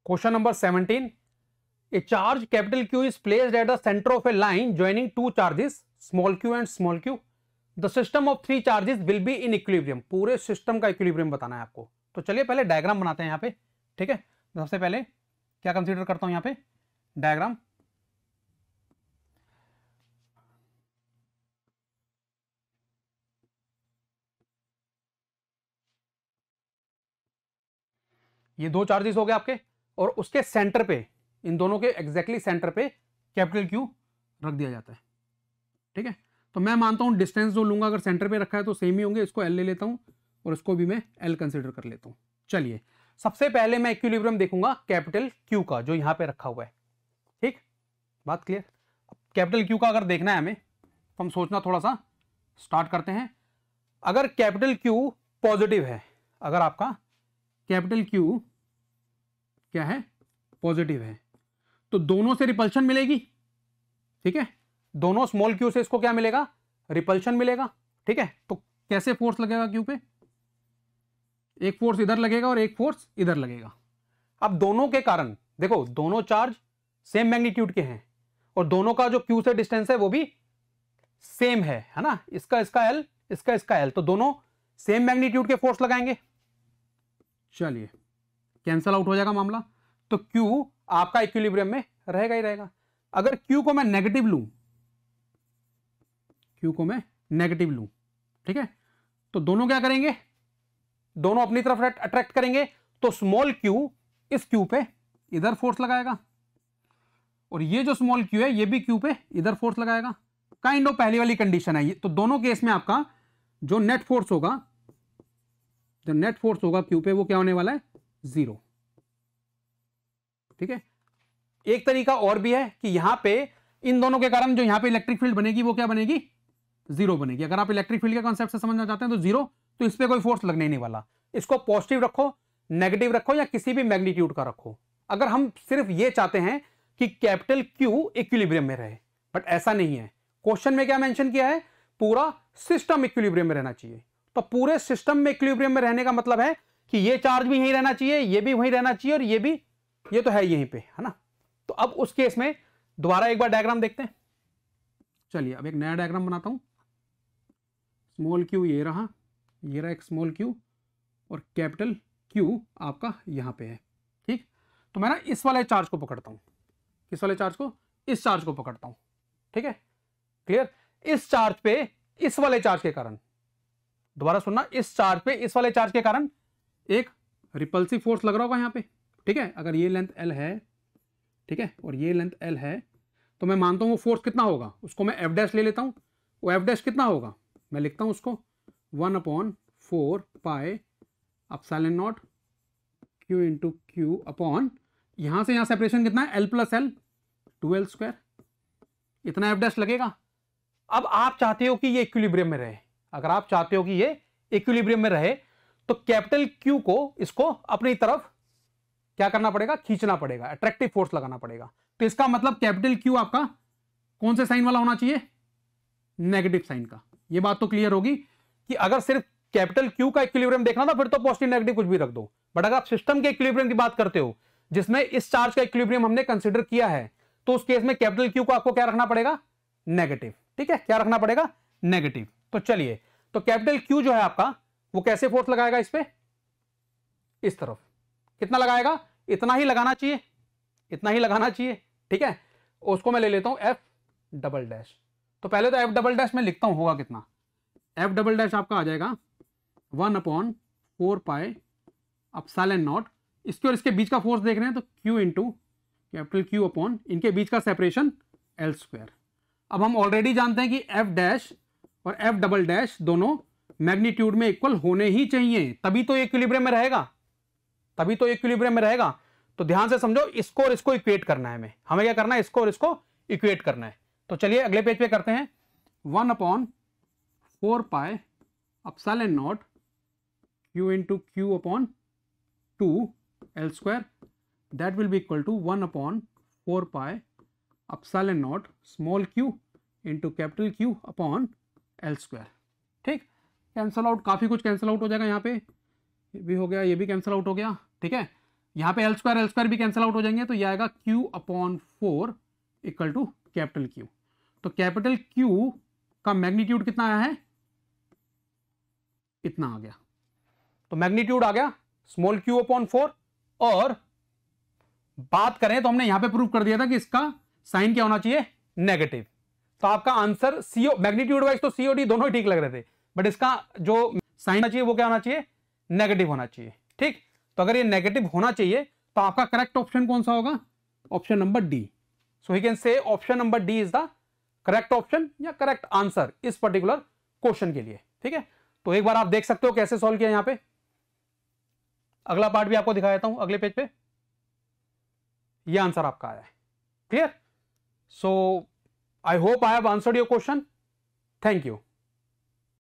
Question number 17, a charge capital Q is placed at the center of a line joining two charges small q and small q. The system of three charges will be in equilibrium. पूरे system का equilibrium बताना है आपको। तो चलिए पहले diagram बनाते हैं यहाँ पे, ठीक है। सबसे पहले क्या कंसीडर करता हूं यहाँ पे, डायग्राम। ये दो चार्जेस हो गए आपके, और उसके सेंटर पे, इन दोनों के एग्जैक्टली सेंटर पे कैपिटल क्यू रख दिया जाता है, ठीक है। तो मैं मानता हूं डिस्टेंस जो लूंगा अगर सेंटर पे रखा है तो सेम ही होंगे, इसको एल ले लेता हूं और इसको भी मैं एल कंसीडर कर लेता हूं। चलिए सबसे पहले मैं इक्विलिब्रियम देखूंगा कैपिटल क्यू का, जो यहां पे रखा हुआ है, ठीक, बात क्लियर। कैपिटल क्यू का अगर देखना है हमें तो हम सोचना थोड़ा सा स्टार्ट करते हैं। अगर कैपिटल क्यू पॉजिटिव है, अगर आपका कैपिटल क्यू क्या है, पॉजिटिव है, तो दोनों से रिपल्शन मिलेगी, ठीक है। दोनों स्मॉल क्यू से इसको क्या मिलेगा, रिपल्शन मिलेगा, ठीक है। तो कैसे फोर्स लगेगा क्यू पे, एक फोर्स इधर लगेगा और एक फोर्स इधर लगेगा। अब दोनों के कारण देखो, दोनों चार्ज सेम मैग्नीट्यूड के हैं और दोनों का जो क्यू से डिस्टेंस है वो भी सेम है ना, इसका एल, इसका एल, तो दोनों सेम मैग्नीट्यूड के फोर्स लगाएंगे। चलिए कैंसल आउट हो जाएगा मामला, तो Q आपका इक्विलिब्रियम में रहेगा ही रहेगा। अगर Q को मैं नेगेटिव लूं, Q को मैं नेगेटिव लूं, ठीक है, तो दोनों क्या करेंगे, दोनों अपनी तरफ अट्रैक्ट करेंगे, तो स्मॉल Q इस Q पे इधर फोर्स लगाएगा और ये जो स्मॉल Q है ये भी Q पे इधर फोर्स लगाएगा। काइंड ऑफ पहली वाली कंडीशन है ये। तो दोनों केस में आपका जो नेट फोर्स होगा, जो नेट फोर्स होगा Q पे, वो क्या होने वाला है, 0, ठीक है। एक तरीका और भी है कि यहां पे इन दोनों के कारण जो यहां पे इलेक्ट्रिक फील्ड बनेगी वो क्या बनेगी, 0 बनेगी। अगर आप इलेक्ट्रिक फील्ड के कॉन्सेप्ट से समझना चाहते हैं तो 0, तो इस पे कोई फोर्स लगने ही नहीं वाला। इसको पॉजिटिव रखो, नेगेटिव रखो या किसी भी मैग्नीट्यूड का रखो। अगर हम सिर्फ ये चाहते हैं कि कैपिटल क्यू इक्विलिब्रियम में रहे, बट ऐसा नहीं है। क्वेश्चन में क्या मेंशन किया है, पूरा सिस्टम इक्विलिब्रियम में रहना चाहिए। तो पूरे सिस्टम में इक्विलिब्रियम में रहने का मतलब है कि ये चार्ज भी यहीं रहना चाहिए, ये भी वहीं रहना चाहिए और ये भी, ये तो है यहीं पे, है ना। तो अब उस केस में दोबारा एक बार डायग्राम देखते हैं। चलिए अब एक नया डायग्राम बनाता हूं। स्मॉल क्यू ये रहा एक स्मॉल क्यू और कैपिटल क्यू आपका यहां पे है, ठीक। तो मैं ना इस वाले चार्ज को पकड़ता हूं, किस वाले चार्ज को, इस चार्ज को पकड़ता हूं, ठीक है, क्लियर। इस चार्ज पे इस वाले चार्ज के कारण, दोबारा सुनना, इस चार्ज पे इस वाले चार्ज के कारण एक रिपल्सिव फोर्स लग रहा होगा यहां पे, ठीक है। अगर ये लेंथ L है, ठीक है, और ये लेंथ L है, तो मैं मानता हूं वो फोर्स कितना होगा, उसको मैं F डैश ले लेता हूं। वो F डैश कितना होगा, मैं लिखता हूं उसको 1/4 pi epsilon not Q into Q upon, यहां से यहां सेपरेशन कितना है, L प्लस L 2L², इतना F डैश लगेगा। अब आप चाहते हो कि ये इक्विलिब्रियम में रहे, अगर आप चाहते हो कि ये इक्विलिब्रियम में रहे तो कैपिटल Q को, इसको अपनी तरफ क्या करना पड़ेगा, खींचना पड़ेगा, अट्रैक्टिव फोर्स लगाना पड़ेगा। तो इसका मतलब कैपिटल Q आपका कौन से साइन वाला होना चाहिए, नेगेटिव साइन का। ये बात तो क्लियर होगी कि अगर सिर्फ कैपिटल Q का इक्विलिब्रियम देखना था फिर तो पॉजिटिव नेगेटिव कुछ भी रख दो, बट अगर आप सिस्टम के इक्विलिब्रियम की बात करते हो जिसमें इस चार्ज का इक्विलिब्रियम हमने कंसिडर किया है, तो उस केस में कैपिटल Q को आपको क्या रखना पड़ेगा, नेगेटिव, ठीक है, क्या रखना पड़ेगा, नेगेटिव। तो चलिए, तो कैपिटल Q जो है आपका वो कैसे फोर्स लगाएगा इस पे, इस तरफ कितना लगाएगा, इतना ही लगाना चाहिए, इतना ही लगाना चाहिए, ठीक है। उसको मैं ले लेता हूं F डबल डैश। तो पहले तो F डबल डैश में लिखता हूं, होगा कितना, F डबल डैश आपका आ जाएगा 1/4 पाई एप्सिलॉन नॉट, इसके और इसके बीच का फोर्स देख रहे हैं तो Q into capital Q upon इनके बीच का सेपरेशन L²। अब हम ऑलरेडी जानते हैं कि F डैश और F डबल डैश दोनों मैग्नीट्यूड में इक्वल होने ही चाहिए, तभी तो इक्विलिब्रियम में रहेगा, तभी तो इक्विलिब्रियम में रहेगा। तो ध्यान से समझो, इसको और इसको इक्वेट करना है, हमें क्या करना है, इसको और इसको इक्वेट करना है। तो चलिए अगले पेज पे करते हैं, 1/4 pi epsilon not Q into Q upon 2L², that will be equal to 1/4 pi epsilon not small q into capital Q upon L², ठीक। कैंसल आउट, काफी कुछ कैंसल आउट हो जाएगा यहाँ पे, ये भी हो गया, ये भी कैंसल आउट हो गया, ठीक है। यहां पे एल स्क्वायर भी कैंसिल आउट हो जाएंगे, तो ये आएगा Q/4 equal to capital Q। तो कैपिटल Q का मैग्नीट्यूड कितना आया है, इतना आ गया। तो मैग्नीट्यूड आ गया स्मॉल Q/4। और बात करें तो हमने यहां पे प्रूव कर दिया था कि इसका साइन क्या होना चाहिए, नेगेटिव। तो आपका आंसर सीओ मैग्नीट्यूड वाइज तो सीओडी दोनों ही ठीक लग रहे थे, बट इसका जो साइन होना चाहिए वो क्या होना चाहिए, नेगेटिव होना चाहिए। ठीक, तो अगर ये नेगेटिव होना चाहिए तो आपका करेक्ट ऑप्शन कौन सा होगा, option number D. So he can say option number D is the correct option या करेक्ट आंसर इस पर्टिकुलर क्वेश्चन के लिए। ठीक है, तो एक बार आप देख सकते हो कैसे सॉल्व किया। यहां पे अगला पार्ट भी आपको दिखा देता हूं अगले पेज पे। ये आंसर आपका आया है। Clear? So I hope I have answered your question. Thank you.